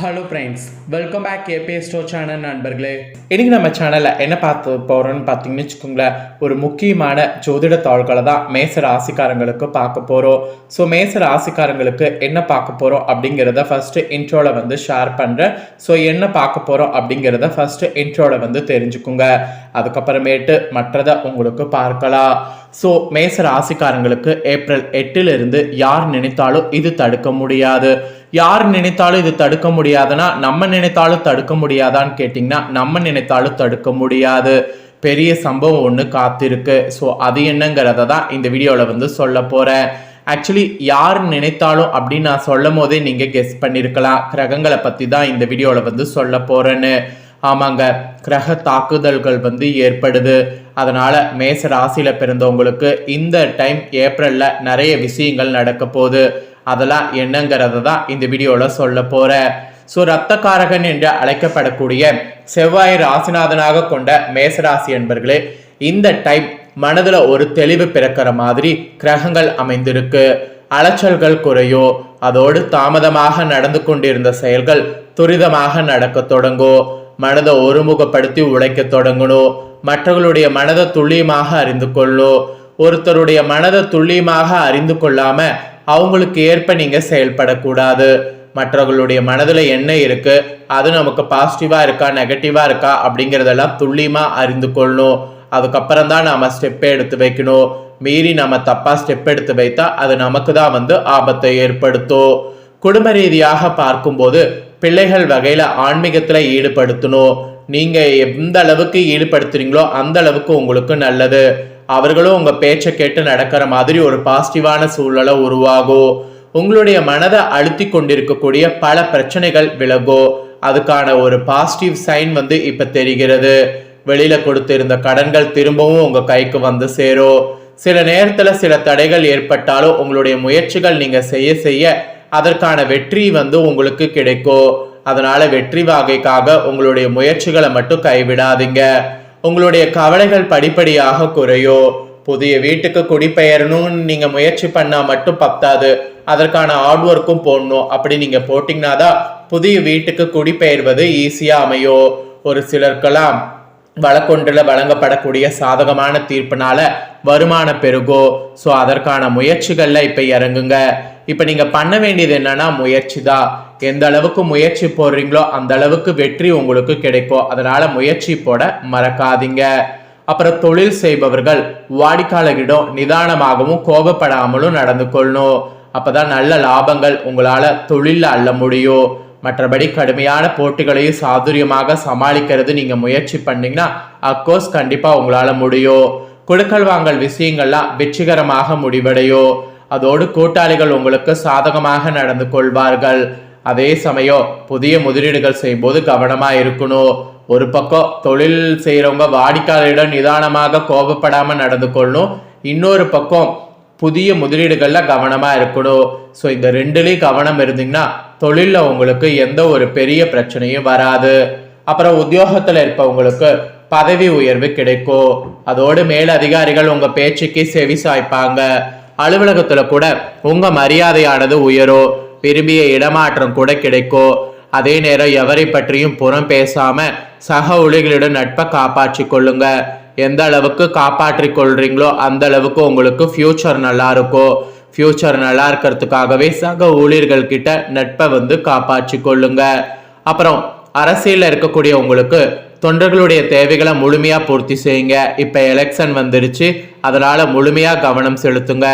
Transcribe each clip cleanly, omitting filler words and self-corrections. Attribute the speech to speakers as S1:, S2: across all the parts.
S1: Hello friends, welcome back ABS store channel நண்பர்களே. இன்றைக்கி நம்ம சேனலில் என்ன பார்த்து போகிறோன்னு பார்த்தீங்கன்னு வச்சுக்கோங்களேன், ஒரு முக்கியமான ஜோதிட தாள்களை தான் மேச ராசிக்காரங்களுக்கு பார்க்க போகிறோம். ஸோ மேச ராசிக்காரங்களுக்கு என்ன பார்க்க போகிறோம் அப்படிங்கிறத ஃபஸ்ட்டு இன்ட்ரோவில் ஷேர் பண்ணுறேன். ஸோ என்ன பார்க்க போகிறோம் அப்படிங்கிறத ஃபஸ்ட்டு இன்ட்ரோவில் தெரிஞ்சுக்குங்க. அதுக்கப்புறமேட்டு மற்றதை உங்களுக்கு பார்க்கலாம். ஸோ மேச ராசிக்காரங்களுக்கு ஏப்ரல் 8 யார் நினைத்தாலும் இது தடுக்க முடியாது. யார் நினைத்தாலும் இது தடுக்க முடியாதுன்னா நம்ம நினைத்தாலும் தடுக்க முடியாதான்னு கேட்டிங்கன்னா நம்ம நினைத்தாலும் தடுக்க முடியாது. பெரிய சம்பவம் ஒன்று காத்திருக்கு. ஸோ அது என்னங்கிறத தான் இந்த வீடியோவில் சொல்ல போகிறேன். ஆக்சுவலி யார் நினைத்தாலும் அப்படின்னு நான் சொல்லும் போதே நீங்கள் கெஸ் பண்ணியிருக்கலாம், கிரகங்களை பற்றி தான் இந்த வீடியோவில் சொல்ல போகிறேன்னு. ஆமாங்க, கிரக தாக்குதல்கள் ஏற்படுது. அதனால் மேச ராசியில் பிறந்தவங்களுக்கு இந்த டைம் ஏப்ரலில் நிறைய விஷயங்கள் நடக்க போகுது. அதெல்லாம் என்னங்கிறத தான் இந்த வீடியோவில் சொல்ல போகிறேன். ஸோ ரத்தக்காரகன் என்று அழைக்கப்படக்கூடிய செவ்வாய் ராசிநாதனாக கொண்ட மேசராசி என்பர்களே, இந்த டைம் மனதில் ஒரு தெளிவு பிறக்கிற மாதிரி கிரகங்கள் அமைந்திருக்கு. அலைச்சல்கள் குறையோ, அதோடு தாமதமாக நடந்து கொண்டிருந்த செயல்கள் துரிதமாக நடக்க தொடங்கும். மனதை ஒருமுகப்படுத்தி உழைக்க தொடங்கணும். மற்றவர்களுடைய மனதை துல்லியமாக அறிந்து கொள்ளும். ஒருத்தருடைய மனதை துல்லியமாக அறிந்து கொள்ளாம அவங்களுக்கு ஏற்ப நீங்க செயல்படக்கூடாது. மற்றவர்களுடைய மனதில் என்ன இருக்கு, அது நமக்கு பாசிட்டிவா இருக்கா நெகட்டிவா இருக்கா அப்படிங்கிறதெல்லாம் துல்லியமா அறிந்து கொள்ளணும். அதுக்கப்புறம் தான் நாம ஸ்டெப்பை எடுத்து வைக்கணும். மீறி நம்ம தப்பா ஸ்டெப் எடுத்து வைத்தா அது நமக்கு தான் ஆபத்தை ஏற்படுத்தும். குடும்ப ரீதியாக பார்க்கும்போது பிள்ளைகள் வகையில ஆன்மீகத்துல ஈடுபடுத்தணும். நீங்க எந்த அளவுக்கு ஈடுபடுத்துறீங்களோ அந்த அளவுக்கு உங்களுக்கு நல்லது. அவர்களும் உங்க பேச்சை கேட்டு நடக்கிற மாதிரி ஒரு பாசிட்டிவான சூழலை உருவாகும். உங்களுடைய மனதை அழுத்தி கொண்டிருக்கக்கூடிய பல பிரச்சனைகள் விலகும். அதுக்கான ஒரு பாசிட்டிவ் சைன் இப்ப தெரிகிறது. வெளியில கொடுத்திருந்த கடன்கள் திரும்பவும் உங்க கைக்கு சேரும். சில நேரத்துல சில தடைகள் ஏற்பட்டாலும் உங்களுடைய முயற்சிகள் நீங்க செய்ய செய்ய அதற்கான வெற்றி உங்களுக்கு கிடைக்கும். அதனால வெற்றி வாகைக்காக உங்களுடைய முயற்சிகளை மட்டும் கைவிடாதீங்க. உங்களுடைய கவலைகள் படிப்படியாக குறையும். புதிய வீட்டுக்கு குடிபெயரணும்னு நீங்க முயற்சி பண்ணா மட்டும் பத்தாது, அதற்கான ஹார்ட் ஒர்க்கும் போடணும். அப்படி நீங்க போட்டீங்கன்னா தான் புதிய வீட்டுக்கு குடிபெயர்வது ஈஸியா அமையும். ஒரு சிலருக்கெல்லாம் வழக்கொன்றில் வழங்கப்படக்கூடிய சாதகமான தீர்ப்புனால வருமானம் பெருகும். ஸோ அதற்கான முயற்சிகள்ல இப்ப இறங்குங்க. இப்ப நீங்க பண்ண வேண்டியது என்னன்னா முயற்சி தான். எந்த அளவுக்கு முயற்சி போடுறீங்களோ அந்த அளவுக்கு வெற்றி உங்களுக்கு கிடைக்கும். அதனால முயற்சி போட மறக்காதீங்க. அப்புறம் தொழில் செய்பவர்கள் வாடிக்கையாளர்களிடம் நிதானமாகவும் கோபப்படாமலும் நடந்து கொள்ளணும். அப்பதான் நல்ல லாபங்கள் உங்களால தொழில அள்ள முடியும். மற்றபடி கடுமையான போட்டிகளையும் சாதுரியமாக சமாளிக்கிறது நீங்க முயற்சி பண்ணீங்கன்னா அப்கோர்ஸ் கண்டிப்பா உங்களால முடியும். கொடுக்கல் வாங்கல் விஷயங்கள்லாம் வெற்றிகரமாக முடிவடையும். அதோடு கூட்டாளிகள் உங்களுக்கு சாதகமாக நடந்து கொள்வார்கள். அதே சமயம் புதிய முதலீடுகள் செய்யும்போது கவனமா இருக்கணும். ஒரு பக்கம் தொழில் செய்யறவங்க வாடிக்கையாளரிடம் நிதானமாக கோபப்படாம நடந்து கொள்ளணும். இன்னொரு பக்கம் புதிய முதலீடுகள்ல கவனமா இருக்கணும். ஸோ இந்த ரெண்டுலேயும் கவனம் இருந்தீங்கன்னா தொழில உங்களுக்கு எந்த ஒரு பெரிய பிரச்சனையும் வராது. அப்புறம் உத்தியோகத்துல இருப்பவங்களுக்கு பதவி உயர்வு கிடைக்கும். அதோடு மேல் அதிகாரிகள் உங்க பேச்சுக்கு செவி சாய்ப்பாங்க. அலுவலகத்துல கூட உங்க மரியாதையானது உயரும். விரும்பிய இடமாற்றம் கூட கிடைக்கும். அதே நேரம் எவரை பற்றியும் புறம் பேசாம சக ஊழியர்களிடம் நட்பை காப்பாற்றி கொள்ளுங்க. எந்த அளவுக்கு காப்பாற்றி கொள்றீங்களோ அந்த அளவுக்கு உங்களுக்கு ஃபியூச்சர் நல்லா இருக்கும். ஃபியூச்சர் நல்லா இருக்கிறதுக்காகவே சக ஊழியர்கள் கிட்ட நட்பை காப்பாற்றி கொள்ளுங்க. அப்புறம் அரசியல்ல இருக்கக்கூடிய உங்களுக்கு தொண்டர்களுடைய தேவைகளை முழுமையா பூர்த்தி செய்யுங்க. இப்ப எலெக்ஷன் வந்துருச்சு, அதனால முழுமையா கவனம் செலுத்துங்க.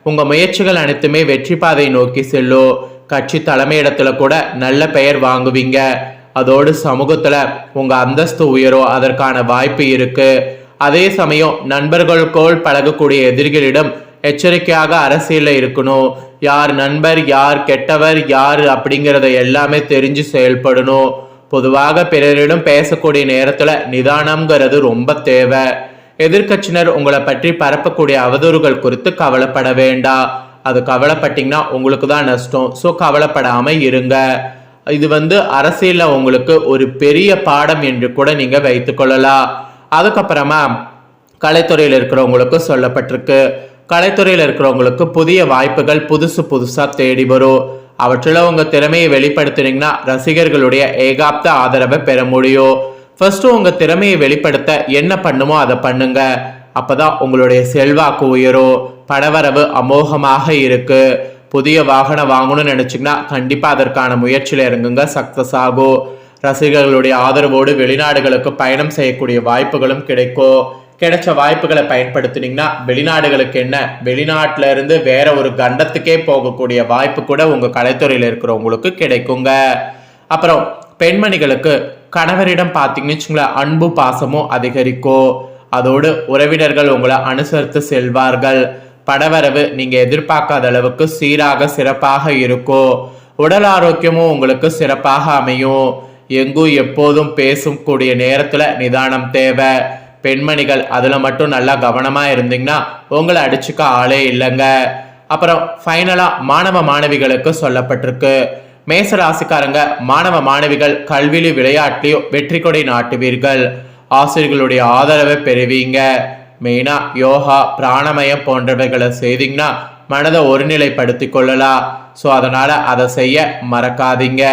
S1: உங்க முயற்சிகள் அனைத்துமே வெற்றி பாதை நோக்கி செல்லும். கட்சி தலைமையிடத்துல கூட நல்ல பெயர் வாங்குவீங்க. அதோடு சமூகத்துல உங்க அந்தஸ்து உயரும், அதற்கான வாய்ப்பு இருக்கு. அதே சமயம் நண்பர்களுக்கோள் பழகக்கூடிய எதிரிகளிடம் எச்சரிக்கையாக அரசியல்ல இருக்கணும். யார் நண்பர் யார் கெட்டவர் யார் அப்படிங்கிறத எல்லாமே தெரிஞ்சு செயல்படணும். பொதுவாக பிறரிடம் பேசக்கூடிய நேரத்துல நிதானம்ங்கிறது ரொம்ப தேவை. எதிர்கட்சியினர் உங்களை பற்றி பரப்பக்கூடிய அவதூறுகள் குறித்து கவலைப்பட வேண்டாம். அது கவலைப்பட்டீங்கன்னா உங்களுக்கு தான் நஷ்டம். ஸோ கவலைப்படாம இருங்க. இது அரசியல்ல உங்களுக்கு ஒரு பெரிய பாடம் என்று கூட நீங்க வைத்துக் கொள்ளலாம். அதுக்கப்புறமா கலைத்துறையில் இருக்கிறவங்களுக்கு சொல்லப்பட்டிருக்கு. கலைத்துறையில் இருக்கிறவங்களுக்கு புதிய வாய்ப்புகள் புதுசா தேடி வரும். அவற்றில் உங்க திறமையை வெளிப்படுத்தினீங்கன்னா ரசிகர்களுடைய ஏகாப்த ஆதரவை பெற முடியும். ஃபர்ஸ்ட் உங்க திறமையை வெளிப்படுத்த என்ன பண்ணுமோ அதை பண்ணுங்க. அப்பதான் உங்களுடைய செல்வாக்கு உயரும். பணவரவு அமோகமாக இருக்கு. புதிய வாகனம் வாங்கணும்னு நினைச்சீங்கன்னா கண்டிப்பா அதற்கான முயற்சியில இறங்குங்க, சக்சஸ் ஆகும். ரசிகர்களுடைய ஆதரவோடு வெளிநாடுகளுக்கு பயணம் செய்யக்கூடிய வாய்ப்புகளும் கிடைக்கும். கிடைச்ச வாய்ப்புகளை பயன்படுத்தினீங்கன்னா வெளிநாடுகளுக்கு என்ன, வெளிநாட்டில இருந்து வேற ஒரு கண்டத்துக்கே போகக்கூடிய வாய்ப்பு கூட உங்க கலைத்துறையில இருக்கிறவங்களுக்கு கிடைக்குங்க. அப்புறம் பெண்மணிகளுக்கு கணவரிடம் பார்த்தீங்கன்னு வச்சுங்களேன், அன்பு பாசமும் அதிகரிக்கும். அதோடு உறவினர்கள் உங்களை அனுசரித்து செல்வார்கள். பணவரவு நீங்க எதிர்பார்க்காத அளவுக்கு சீராக சிறப்பாக இருக்கும். உடல் ஆரோக்கியமும் உங்களுக்கு சிறப்பாக அமையும். எங்கும் எப்போதும் பேசும் கூடிய நேரத்துல நிதானம் தேவை. பெண்மணிகள் அதுல மட்டும் நல்லா கவனமா இருந்தீங்கன்னா உங்களை அடிச்சுக்க ஆளே இல்லைங்க. அப்புறம் ஃபைனலா மாணவ மாணவிகளுக்கு சொல்லப்பட்டிருக்கு, மேசராசிக்காரங்க மாணவ மாணவிகள் கல்வியிலும் விளையாட்டிலையும் வெற்றி கொடை நாட்டுவீர்கள். ஆசிரியர்களுடைய ஆதரவை பெறுவீங்க. மெயினா யோகா, பிராணமயம் போன்றவைகளை செய்தீங்கன்னா மனதை ஒருநிலைப்படுத்தி கொள்ளலாம். ஸோ அதனால அதை செய்ய மறக்காதீங்க.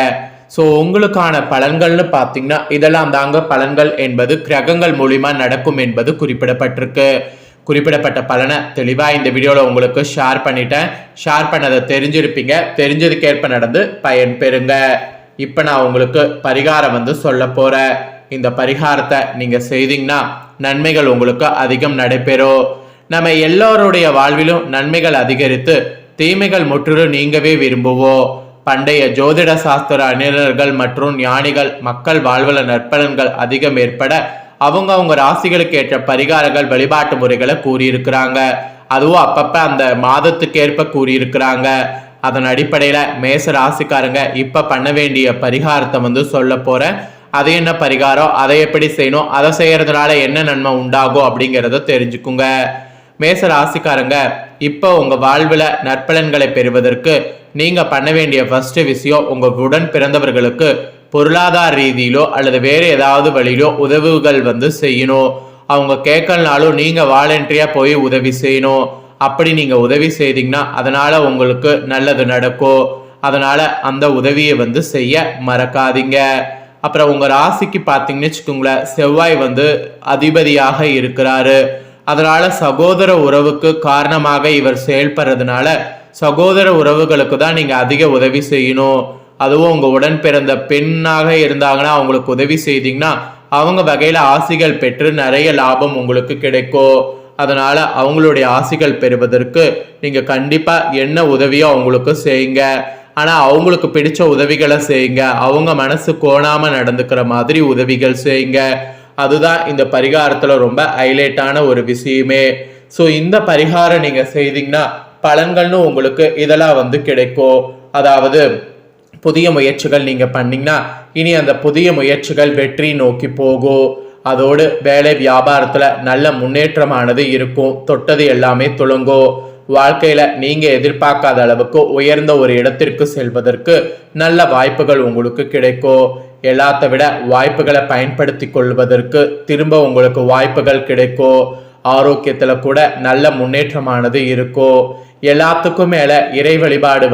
S1: ஸோ உங்களுக்கான பலன்கள்னு பார்த்தீங்கன்னா இதெல்லாம் தாங்க பலன்கள் என்பது கிரகங்கள் மூலிமா நடக்கும் என்பது குறிப்பிடப்பட்டிருக்கு. குறிப்பிடப்பட்ட பலனை தெளிவாக இந்த வீடியோவில் உங்களுக்கு ஷேர் பண்ணிட்டேன். ஷேர் பண்ணதை தெரிஞ்சிருப்பீங்க. தெரிஞ்சதுக்கேற்ப நடந்து பயன் பெறுங்க. இப்போ நான் உங்களுக்கு பரிகாரம் சொல்ல போகிறேன். இந்த பரிகாரத்தை நீங்கள் செய்தீங்கன்னா நன்மைகள் உங்களுக்கு அதிகம் நடைபெறும். நம்ம எல்லோருடைய வாழ்விலும் நன்மைகள் அதிகரித்து தீமைகள் முற்றிலும் நீங்கவே விரும்புவோம். பண்டைய ஜோதிட சாஸ்திர அறிஞர்கள் மற்றும் ஞானிகள் மக்கள் வாழ்வுல நற்பலன்கள் அதிகம் ஏற்பட அவங்க ராசிகளுக்கு ஏற்ற பரிகாரங்கள் வழிபாட்டு முறைகளை கூறியிருக்கிறாங்க. அதுவும் அப்பப்ப அந்த மாதத்துக்கேற்ப கூறியிருக்கிறாங்க. அதன் அடிப்படையில மேச ராசிக்காரங்க இப்ப பண்ண வேண்டிய பரிகாரத்தை சொல்ல போறேன். அது என்ன பரிகாரம், அதை எப்படி செய்யணும், அதை செய்யறதுனால என்ன நன்மை உண்டாகும் அப்படிங்கிறத தெரிஞ்சுக்குங்க. மேச ராசிக்காரங்க இப்போ உங்க வாழ்வுல நற்பலன்களை பெறுவதற்கு நீங்க பண்ண வேண்டிய ஃபர்ஸ்ட் விஷயம், உங்க உடன் பிறந்தவர்களுக்கு பொருளாதார ரீதியிலோ அல்லது வேற ஏதாவது வழியிலோ உதவிகள் செய்யணும். அவங்க கேட்கலனாலும் நீங்க வாலண்டரியா போய் உதவி செய்யணும். அப்படி நீங்க உதவி செய்தீங்கன்னா அதனால உங்களுக்கு நல்லது நடக்கும். அதனால அந்த உதவியை செய்ய மறக்காதீங்க. அப்புறம் உங்க ராசிக்கு பார்த்தீங்கன்னு வச்சுக்கோங்களேன், செவ்வாய் அதிபதியாக இருக்கிறாரு. அதனால சகோதர உறவுக்கு காரணமாக இவர் செயல்படுறதுனால சகோதர உறவுகளுக்கு தான் நீங்க அதிக உதவி செய்யணும். அதுவும் உங்க உடன் பிறந்த பெண்ணாக இருந்தாங்கன்னா அவங்களுக்கு உதவி செய்தீங்கன்னா அவங்க வகையில ஆசிகள் பெற்று நிறைய லாபம் உங்களுக்கு கிடைக்கும். அதனால அவங்களுடைய ஆசிகள் பெறுவதற்கு நீங்க கண்டிப்பா என்ன உதவியோ அவங்களுக்கு செய்யுங்க. ஆனா அவங்களுக்கு பிடிச்ச உதவிகளை செய்யுங்க. அவங்க மனசு கோணாம நடந்துக்கிற மாதிரி உதவிகள் செய்யுங்க. அதுதான் இந்த பரிகாரத்துல ரொம்ப ஹைலைட்டான ஒரு விஷயமே. ஸோ இந்த பரிகாரம் நீங்க செய்தீங்கன்னா பலன்கள்னு உங்களுக்கு இதெல்லாம் கிடைக்கும். அதாவது புதிய முயற்சிகள் நீங்க பண்ணீங்கன்னா இனி அந்த புதிய முயற்சிகள் வெற்றி நோக்கி போகும். அதோடு வேலை வியாபாரத்துல நல்ல முன்னேற்றமானது இருக்கும். தொட்டது எல்லாமே துளங்கும். வாழ்க்கையில நீங்க எதிர்பார்க்காத அளவுக்கு உயர்ந்த ஒரு இடத்திற்கு செல்வதற்கு நல்ல வாய்ப்புகள் உங்களுக்கு கிடைக்கும். எல்லாத்த விட வாய்ப்புகளை பயன்படுத்தி கொள்வதற்கு திரும்ப உங்களுக்கு வாய்ப்புகள் கிடைக்கும். ஆரோக்கியத்துல கூட நல்ல முன்னேற்றமானது இருக்கும். எல்லாத்துக்கும் மேல இறை வழிபாடு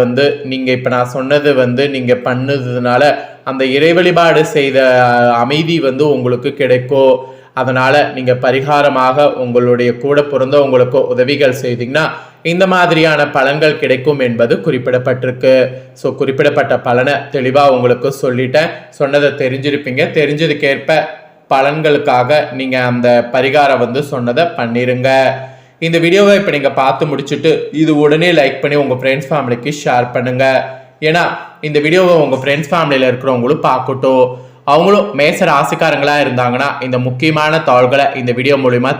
S1: நீங்க இப்ப நான் சொன்னது நீங்க பண்ணதுனால அந்த இறை வழிபாடு செய்த அமைதி உங்களுக்கு கிடைக்கும். அதனால நீங்க பரிகாரமாக உங்களுடைய கூட பிறந்த உங்களுக்கு உதவிகள் செய்தீங்கன்னா இந்த மாதிரியான பலன்கள் கிடைக்கும் என்பது குறிப்பிடப்பட்டிருக்கு. ஸோ குறிப்பிடப்பட்ட பலனை தெளிவாக உங்களுக்கு சொல்லிட்டேன். சொன்னதை தெரிஞ்சிருப்பீங்க. தெரிஞ்சதுக்கேற்ப பலன்களுக்காக நீங்கள் அந்த பரிகாரம் சொன்னதை பண்ணிருங்க. இந்த வீடியோவை இப்போ நீங்கள் பார்த்து முடிச்சுட்டு இது உடனே லைக் பண்ணி உங்கள் ஃப்ரெண்ட்ஸ் ஃபேமிலிக்கு ஷேர் பண்ணுங்க. ஏன்னா இந்த வீடியோவை உங்கள் ஃப்ரெண்ட்ஸ் ஃபேமிலியில் இருக்கிறவங்களும் பார்க்கட்டும். அவங்களும் மேச ராசிக்காரங்களா இருந்தாங்கன்னா இந்த முக்கியமான தாள்களை இந்த வீடியோ மூலிமா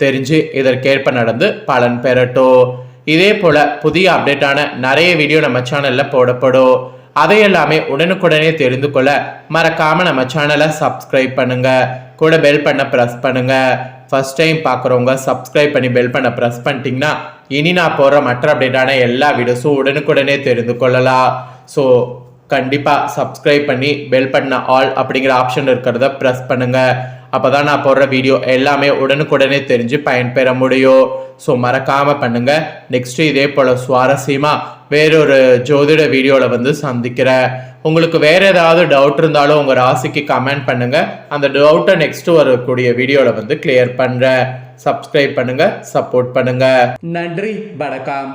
S1: தெரிஞ்சு இதற்கேற்ப நடந்து பலன் பெறட்டும். இதே போல புதிய அப்டேட்டான நிறைய வீடியோ நம்ம சேனல்ல போடப்படும். அதையெல்லாமே உடனுக்குடனே தெரிந்து கொள்ள மறக்காம நம்ம சேனலை சப்ஸ்கிரைப் பண்ணுங்க. கூட பெல் பண்ண ப்ரெஸ் பண்ணுங்க. ஃபர்ஸ்ட் டைம் பார்க்குறவங்க சப்ஸ்கிரைப் பண்ணி பெல் பண்ண ப்ரெஸ் பண்ணிட்டீங்கன்னா இனி நான் போடுற மற்ற அப்டேட்டான எல்லா வீடியோஸும் உடனுக்குடனே தெரிந்து கொள்ளலாம். ஸோ கண்டிப்பாக சப்ஸ்கிரைப் பண்ணி பெல் பண்ண ஆல் அப்படிங்கிற ஆப்ஷன் இருக்கிறத ப்ரெஸ் பண்ணுங்க. அப்பதான் நான் போடுற வீடியோ எல்லாமே உடனுக்குடனே தெரிஞ்சு பயன்பெற முடியும். ஸோ மறக்காம பண்ணுங்க. நெக்ஸ்ட் இதே போல சுவாரஸ்யமா வேறொரு ஜோதிட வீடியோவில் வந்து சந்திக்கிறேன். உங்களுக்கு வேற ஏதாவது டவுட் இருந்தாலும் உங்க ராசிக்கு கமெண்ட் பண்ணுங்க. அந்த டவுட்டை நெக்ஸ்ட் வரக்கூடிய வீடியோவில் வந்து கிளியர் பண்றேன். சப்ஸ்கிரைப் பண்ணுங்க, சப்போர்ட் பண்ணுங்க. நன்றி, வணக்கம்.